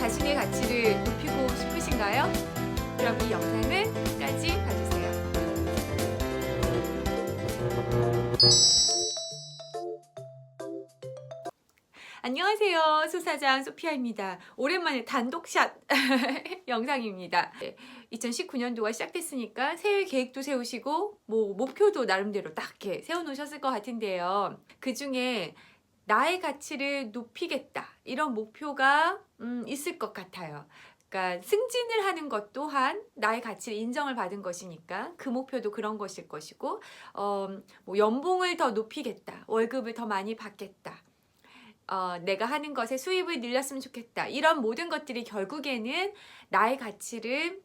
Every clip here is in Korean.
자신의 가치를 높이고 싶으신가요? 그럼 이 영상을 끝까지 봐주세요. 안녕하세요. 소사장 소피아입니다. 오랜만에 단독샷 영상입니다. 2019년도가 시작됐으니까 새해 계획도 세우시고 목표도 나름대로 딱 이렇게 세워놓으셨을 것 같은데요. 그 중에 나의 가치를 높이겠다 이런 목표가 있을 것 같아요. 그러니까 승진을 하는 것 또한 나의 가치를 인정을 받은 것이니까 그 목표도 그런 것일 것이고, 연봉을 더 높이겠다, 월급을 더 많이 받겠다, 내가 하는 것에 수입을 늘렸으면 좋겠다, 이런 모든 것들이 결국에는 나의 가치를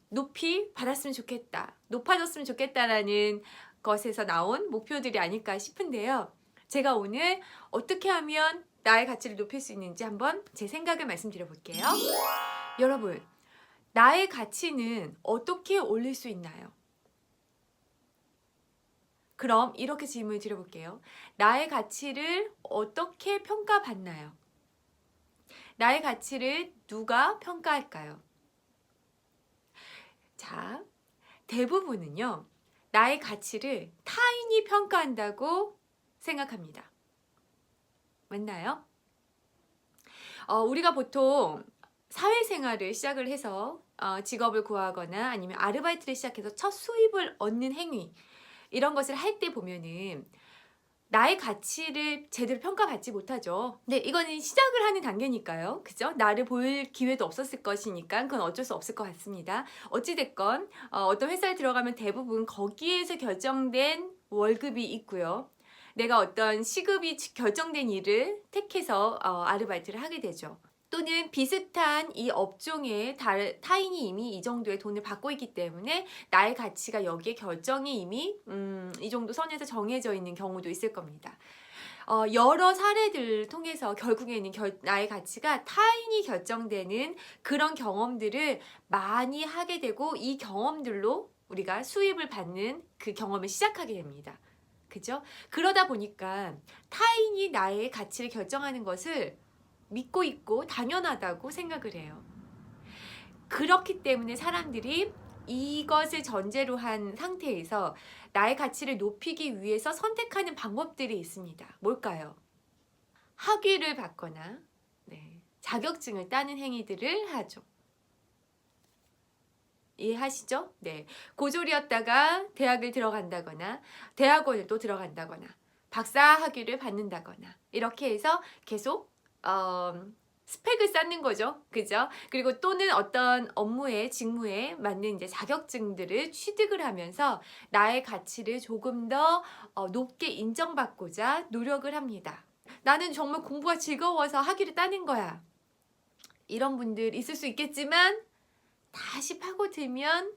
높이 받았으면 좋겠다, 높아졌으면 좋겠다라는 것에서 나온 목표들이 아닐까 싶은데요. 제가 오늘 어떻게 하면 나의 가치를 높일 수 있는지 한번 제 생각을 말씀드려 볼게요. 여러분, 나의 가치는 어떻게 올릴 수 있나요? 그럼 이렇게 질문을 드려볼게요. 나의 가치를 어떻게 평가받나요? 나의 가치를 누가 평가할까요? 자, 대부분은요, 나의 가치를 타인이 평가한다고 생각합니다. 맞나요? 우리가 보통 사회생활을 시작을 해서 직업을 구하거나 아니면 아르바이트를 시작해서 첫 수입을 얻는 행위, 이런 것을 할 때 보면은 나의 가치를 제대로 평가받지 못하죠. 근데 이거는 시작을 하는 단계니까요. 그죠? 나를 볼 기회도 없었을 것이니까 그건 어쩔 수 없을 것 같습니다. 어찌됐건 어떤 회사에 들어가면 대부분 거기에서 결정된 월급이 있고요. 내가 어떤 시급이 결정된 일을 택해서 아르바이트를 하게 되죠. 또는 비슷한 이 업종에 타인이 이미 이 정도의 돈을 받고 있기 때문에 나의 가치가 여기에 결정이 이미 이 정도 선에서 정해져 있는 경우도 있을 겁니다. 여러 사례들을 통해서 결국에는 나의 가치가 타인이 결정되는 그런 경험들을 많이 하게 되고, 이 경험들로 우리가 수입을 받는 그 경험을 시작하게 됩니다. 그죠? 그러다 보니까 타인이 나의 가치를 결정하는 것을 믿고 있고 당연하다고 생각을 해요. 그렇기 때문에 사람들이 이것을 전제로 한 상태에서 나의 가치를 높이기 위해서 선택하는 방법들이 있습니다. 뭘까요? 학위를 받거나 자격증을 따는 행위들을 하죠. 이해하시죠? 네. 고졸이었다가 대학을 들어간다거나 대학원을 또 들어간다거나 박사 학위를 받는다거나 이렇게 해서 계속 스펙을 쌓는 거죠. 그죠? 그리고 또는 어떤 업무에, 직무에 맞는 이제 자격증들을 취득을 하면서 나의 가치를 조금 더 높게 인정받고자 노력을 합니다. 나는 정말 공부가 즐거워서 학위를 따는 거야. 이런 분들 있을 수 있겠지만 다시 파고들면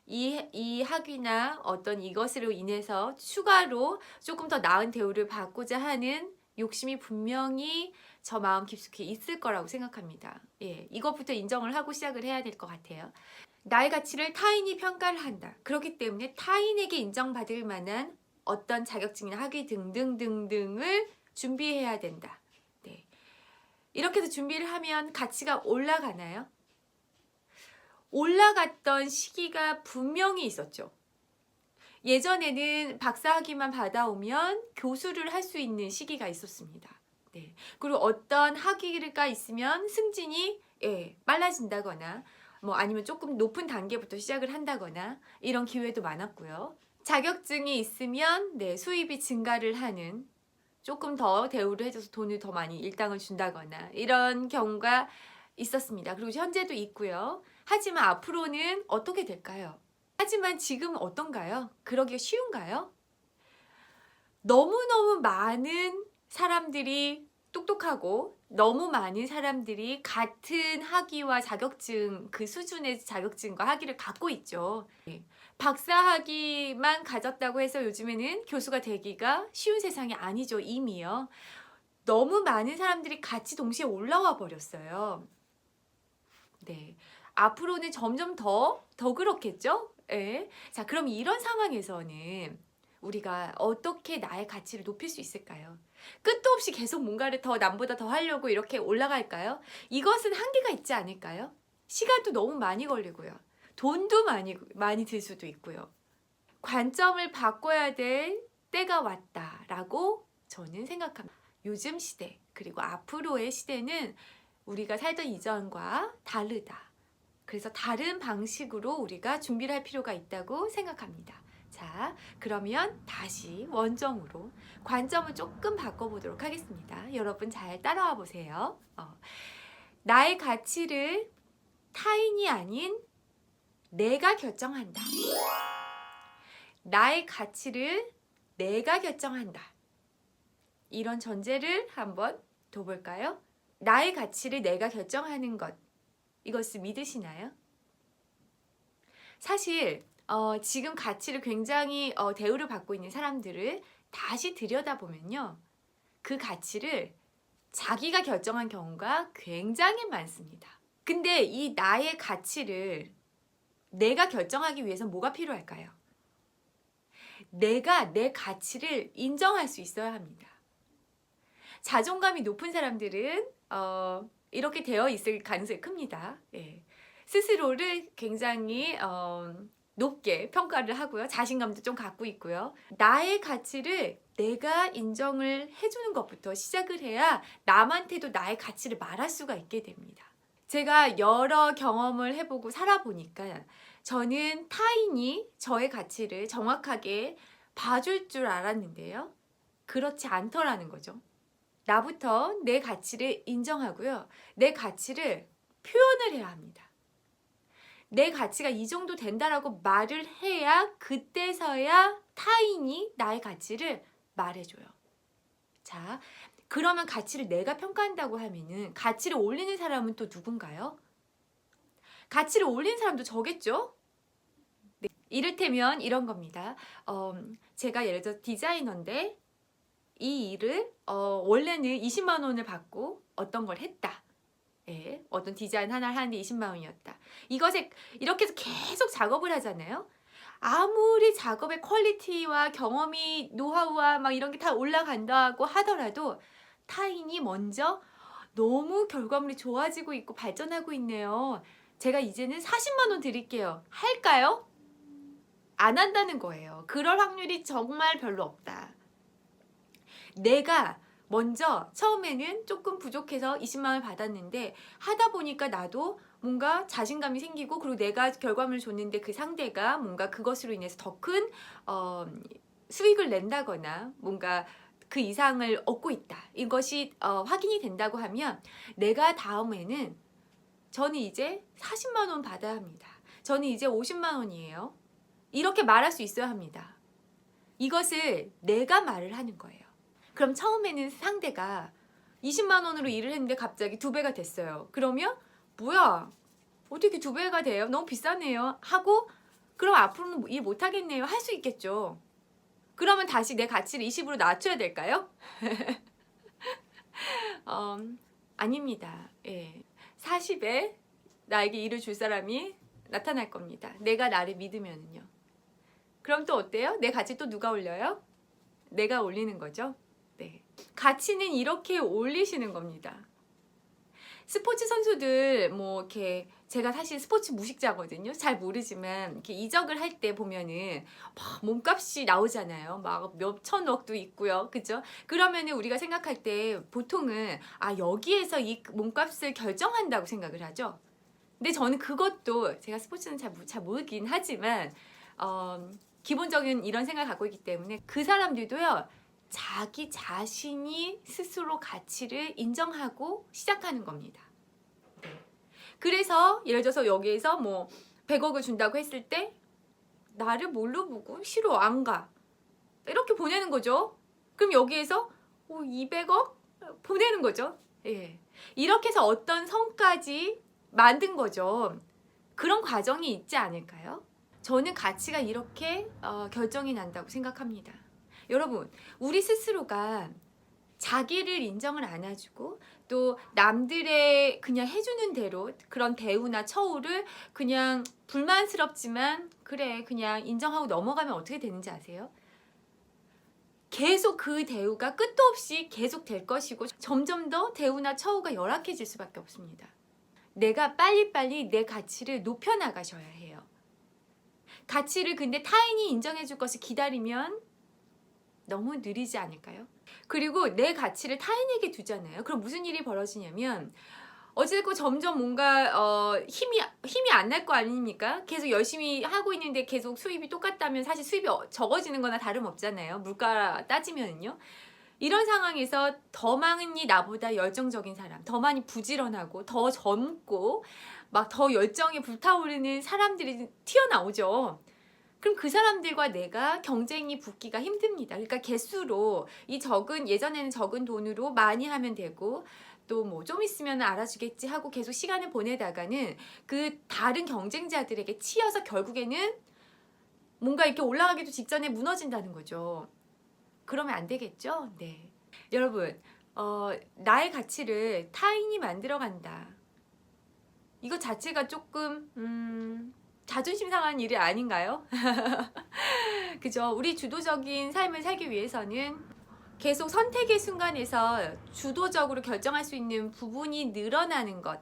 이 학위나 어떤 이것으로 인해서 추가로 조금 더 나은 대우를 받고자 하는 욕심이 분명히 저 마음 깊숙이 있을 거라고 생각합니다. 이것부터 인정을 하고 시작을 해야 될 것 같아요. 나의 가치를 타인이 평가를 한다. 그렇기 때문에 타인에게 인정받을 만한 어떤 자격증이나 학위 등등등등을 준비해야 된다. 이렇게 해서 준비를 하면 가치가 올라가나요? 올라갔던 시기가 분명히 있었죠. 예전에는 박사학위만 받아오면 교수를 할 수 있는 시기가 있었습니다. 그리고 어떤 학위가 있으면 승진이 빨라진다거나 아니면 조금 높은 단계부터 시작을 한다거나 이런 기회도 많았고요. 자격증이 있으면 수입이 증가를 하는, 조금 더 대우를 해줘서 돈을 더 많이 일당을 준다거나 이런 경우가 있었습니다. 그리고 현재도 있고요. 하지만 앞으로는 어떻게 될까요? 하지만 지금 어떤가요? 그러기가 쉬운가요? 너무너무 많은 사람들이 똑똑하고 너무 많은 사람들이 같은 학위와 자격증, 그 수준의 자격증과 학위를 갖고 있죠. 박사 학위만 가졌다고 해서 요즘에는 교수가 되기가 쉬운 세상이 아니죠. 이미요. 너무 많은 사람들이 같이 동시에 올라와 버렸어요. 앞으로는 점점 더 그렇겠죠? 자, 그럼 이런 상황에서는 우리가 어떻게 나의 가치를 높일 수 있을까요? 끝도 없이 계속 뭔가를 더 남보다 더 하려고 이렇게 올라갈까요? 이것은 한계가 있지 않을까요? 시간도 너무 많이 걸리고요. 돈도 많이 들 수도 있고요. 관점을 바꿔야 될 때가 왔다라고 저는 생각합니다. 요즘 시대 그리고 앞으로의 시대는 우리가 살던 이전과 다르다. 그래서 다른 방식으로 우리가 준비를 할 필요가 있다고 생각합니다. 자, 그러면 다시 원점으로 관점을 조금 바꿔보도록 하겠습니다. 여러분 잘 따라와 보세요. 나의 가치를 타인이 아닌 내가 결정한다. 나의 가치를 내가 결정한다. 이런 전제를 한번 둬볼까요? 나의 가치를 내가 결정하는 것, 이것을 믿으시나요? 사실 지금 가치를 굉장히 대우를 받고 있는 사람들을 다시 들여다보면요. 그 가치를 자기가 결정한 경우가 굉장히 많습니다. 근데 이 나의 가치를 내가 결정하기 위해서 뭐가 필요할까요? 내가 내 가치를 인정할 수 있어야 합니다. 자존감이 높은 사람들은 이렇게 되어 있을 가능성이 큽니다. 예. 스스로를 굉장히 높게 평가를 하고요. 자신감도 좀 갖고 있고요. 나의 가치를 내가 인정을 해주는 것부터 시작을 해야 남한테도 나의 가치를 말할 수가 있게 됩니다. 제가 여러 경험을 해보고 살아보니까 저는 타인이 저의 가치를 정확하게 봐줄 줄 알았는데요. 그렇지 않더라는 거죠. 나부터 내 가치를 인정하고요. 내 가치를 표현을 해야 합니다. 내 가치가 이 정도 된다라고 말을 해야 그때서야 타인이 나의 가치를 말해줘요. 자, 그러면 가치를 내가 평가한다고 하면은 가치를 올리는 사람은 또 누군가요? 가치를 올리는 사람도 저겠죠? 네. 이를테면 이런 겁니다. 제가 예를 들어 디자이너인데 이 일을 원래는 20만 원을 받고 어떤 걸 했다. 예, 어떤 디자인 하나를 하는데 20만 원이었다. 이것에 이렇게 해서 계속 작업을 하잖아요. 아무리 작업의 퀄리티와 경험이 노하우와 막 이런 게 다 올라간다고 하더라도 타인이 먼저 너무 결과물이 좋아지고 있고 발전하고 있네요. 제가 이제는 40만 원 드릴게요. 할까요? 안 한다는 거예요. 그럴 확률이 정말 별로 없다. 내가 먼저 처음에는 조금 부족해서 20만 원을 받았는데 하다 보니까 나도 뭔가 자신감이 생기고 그리고 내가 결과물을 줬는데 그 상대가 뭔가 그것으로 인해서 더 큰 수익을 낸다거나 뭔가 그 이상을 얻고 있다. 이것이 확인이 된다고 하면 내가 다음에는 저는 이제 40만 원 받아야 합니다. 저는 이제 50만 원이에요. 이렇게 말할 수 있어야 합니다. 이것을 내가 말을 하는 거예요. 그럼 처음에는 상대가 20만 원으로 일을 했는데 갑자기 2배가 됐어요. 그러면 뭐야? 어떻게 2배가 돼요? 너무 비싸네요. 하고 그럼 앞으로는 일 못하겠네요. 할 수 있겠죠. 그러면 다시 내 가치를 20으로 낮춰야 될까요? 아닙니다. 예. 40에 나에게 일을 줄 사람이 나타날 겁니다. 내가 나를 믿으면요. 그럼 또 어때요? 내 가치 또 누가 올려요? 내가 올리는 거죠. 네. 가치는 이렇게 올리시는 겁니다. 스포츠 선수들 뭐 이렇게 제가 사실 스포츠 무식자거든요. 잘 모르지만 이렇게 이적을 할 때 보면은 막 몸값이 나오잖아요. 막 몇 천억도 있고요. 그죠? 그러면은 우리가 생각할 때 보통은 여기에서 이 몸값을 결정한다고 생각을 하죠. 근데 저는 그것도 제가 스포츠는 잘 모르긴 하지만 기본적인 이런 생각을 갖고 있기 때문에 그 사람들도요. 자기 자신이 스스로 가치를 인정하고 시작하는 겁니다. 네. 그래서 예를 들어서 여기에서 뭐 100억을 준다고 했을 때 나를 뭘로 보고 싫어 안 가. 이렇게 보내는 거죠. 그럼 여기에서 200억 보내는 거죠. 예. 이렇게 해서 어떤 성까지 만든 거죠. 그런 과정이 있지 않을까요? 저는 가치가 이렇게 결정이 난다고 생각합니다. 여러분, 우리 스스로가 자기를 인정을 안 해주고 또 남들의 그냥 해주는 대로 그런 대우나 처우를 그냥 불만스럽지만 그래 그냥 인정하고 넘어가면 어떻게 되는지 아세요? 계속 그 대우가 끝도 없이 계속 될 것이고 점점 더 대우나 처우가 열악해질 수밖에 없습니다. 내가 빨리빨리 내 가치를 높여나가셔야 해요. 가치를 근데 타인이 인정해 줄 것을 기다리면 너무 느리지 않을까요? 그리고 내 가치를 타인에게 두잖아요. 그럼 무슨 일이 벌어지냐면 어쨌든 점점 뭔가 힘이 안 날 거 아닙니까? 계속 열심히 하고 있는데 계속 수입이 똑같다면 사실 수입이 적어지는 거나 다름없잖아요. 물가 따지면요. 이런 상황에서 더 많이 나보다 열정적인 사람, 더 많이 부지런하고 더 젊고 막 더 열정에 불타오르는 사람들이 튀어나오죠. 그럼 그 사람들과 내가 경쟁이 붙기가 힘듭니다. 그러니까 개수로 예전에는 적은 돈으로 많이 하면 되고 또 뭐 좀 있으면 알아주겠지 하고 계속 시간을 보내다가는 그 다른 경쟁자들에게 치여서 결국에는 뭔가 이렇게 올라가기도 직전에 무너진다는 거죠. 그러면 안 되겠죠? 네. 여러분, 나의 가치를 타인이 만들어 간다. 이거 자체가 조금 자존심 상한 일이 아닌가요? 그죠? 우리 주도적인 삶을 살기 위해서는 계속 선택의 순간에서 주도적으로 결정할 수 있는 부분이 늘어나는 것,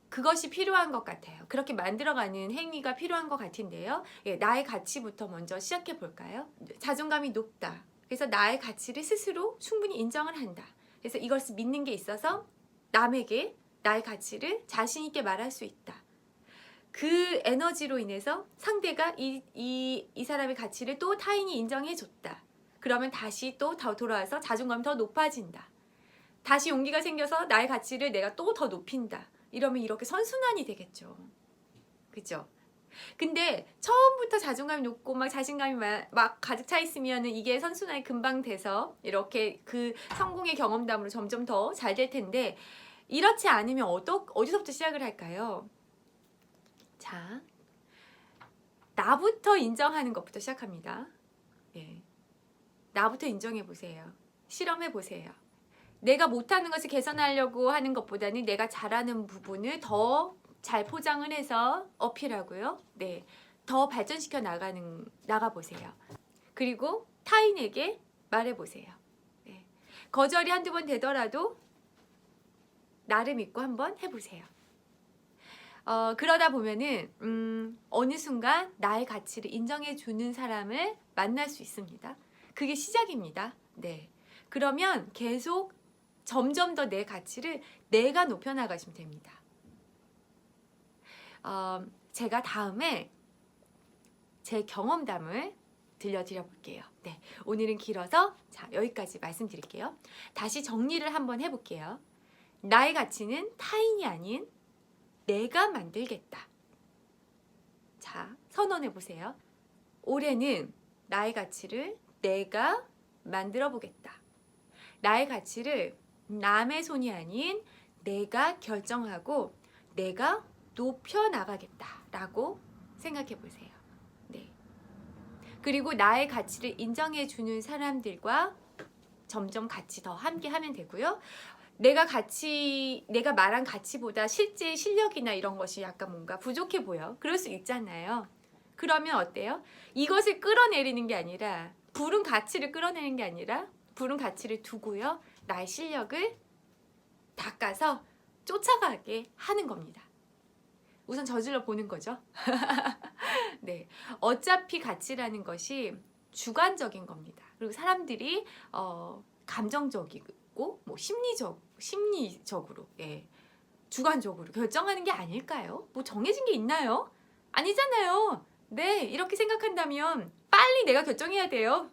그것이 필요한 것 같아요. 그렇게 만들어가는 행위가 필요한 것 같은데요. 예, 나의 가치부터 먼저 시작해 볼까요? 자존감이 높다. 그래서 나의 가치를 스스로 충분히 인정을 한다. 그래서 이것을 믿는 게 있어서 남에게 나의 가치를 자신 있게 말할 수 있다. 그 에너지로 인해서 상대가 이 사람의 가치를 또 타인이 인정해 줬다. 그러면 다시 또 돌아와서 자존감이 더 높아진다. 다시 용기가 생겨서 나의 가치를 내가 또 더 높인다. 이러면 이렇게 선순환이 되겠죠. 그죠? 근데 처음부터 자존감이 높고 막 자신감이 막 가득 차 있으면 이게 선순환이 금방 돼서 이렇게 그 성공의 경험담으로 점점 더 잘 될 텐데 이렇지 않으면 어디서부터 시작을 할까요? 자, 나부터 인정하는 것부터 시작합니다. 예. 나부터 인정해 보세요. 실험해 보세요. 내가 못하는 것을 개선하려고 하는 것보다는 내가 잘하는 부분을 더 잘 포장을 해서 어필하고요. 네, 더 발전시켜 나가 보세요. 그리고 타인에게 말해 보세요. 네. 거절이 한두 번 되더라도 나를 믿고 한번 해보세요. 그러다 보면은 어느 순간 나의 가치를 인정해 주는 사람을 만날 수 있습니다. 그게 시작입니다. 네. 그러면 계속 점점 더 내 가치를 내가 높여 나가시면 됩니다. 제가 다음에 제 경험담을 들려드려 볼게요. 네. 오늘은 길어서 여기까지 말씀드릴게요. 다시 정리를 한번 해볼게요. 나의 가치는 타인이 아닌 내가 만들겠다. 자, 선언해 보세요. 올해는 나의 가치를 내가 만들어 보겠다. 나의 가치를 남의 손이 아닌 내가 결정하고 내가 높여 나가겠다라고 생각해 보세요. 네. 그리고 나의 가치를 인정해 주는 사람들과 점점 같이 더 함께 하면 되고요. 내가 말한 가치보다 실제 실력이나 이런 것이 약간 뭔가 부족해 보여. 그럴 수 있잖아요. 그러면 어때요? 이것을 끌어내리는 게 아니라 부른 가치를 끌어내는 게 아니라 부른 가치를 두고요. 나의 실력을 닦아서 쫓아가게 하는 겁니다. 우선 저질러 보는 거죠. 네, 어차피 가치라는 것이 주관적인 겁니다. 그리고 사람들이 감정적이고 뭐 심리적으로 예, 주관적으로 결정하는 게 아닐까요? 뭐 정해진 게 있나요? 아니잖아요. 네, 이렇게 생각한다면 빨리 내가 결정해야 돼요.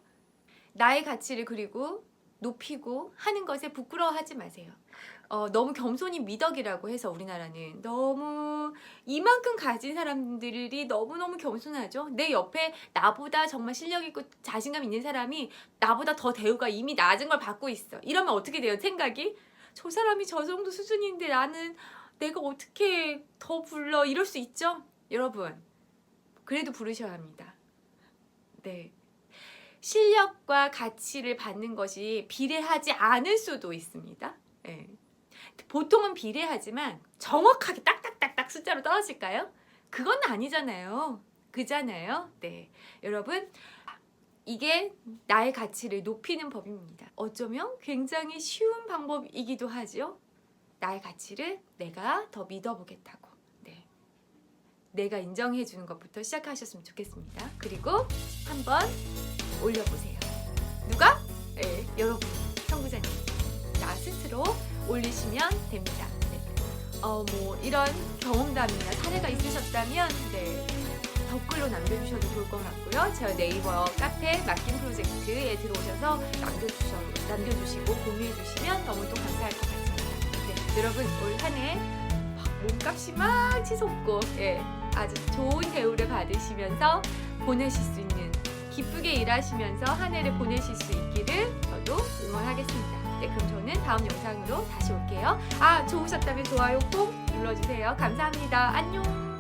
나의 가치를 그리고 높이고 하는 것에 부끄러워하지 마세요. 너무 겸손이 미덕이라고 해서 우리나라는 너무 이만큼 가진 사람들이 너무너무 겸손하죠. 내 옆에 나보다 정말 실력 있고 자신감 있는 사람이 나보다 더 대우가 이미 낮은 걸 받고 있어. 이러면 어떻게 돼요? 생각이? 저 사람이 저 정도 수준인데 나는 내가 어떻게 더 불러? 이럴 수 있죠? 여러분, 그래도 부르셔야 합니다. 네. 실력과 가치를 받는 것이 비례하지 않을 수도 있습니다. 네. 보통은 비례하지만 정확하게 딱딱딱딱 숫자로 떨어질까요? 그건 아니잖아요. 그잖아요. 네. 여러분, 이게 나의 가치를 높이는 법입니다. 어쩌면 굉장히 쉬운 방법이기도 하죠. 나의 가치를 내가 더 믿어보겠다고. 네. 내가 인정해 주는 것부터 시작하셨으면 좋겠습니다. 그리고 한번 올려보세요. 누가? 네, 여러분, 청구자님. 나 스스로 올리시면 됩니다. 네. 뭐 이런 경험담이나 사례가 있으셨다면 네, 댓글로 남겨주셔도 좋을 것 같고요. 저 네이버 카페 맡김 프로젝트에 들어오셔서 남겨주시고 공유해주시면 너무 또 감사할 것 같습니다. 네, 여러분 올 한 해 몸값이 막 치솟고 예, 아주 좋은 대우를 받으시면서 보내실 수 있는 기쁘게 일하시면서 한 해를 보내실 수 있기를 저도 응원하겠습니다. 네, 그럼 저는 다음 영상으로 다시 올게요. 좋으셨다면 좋아요 꼭 눌러주세요. 감사합니다. 안녕.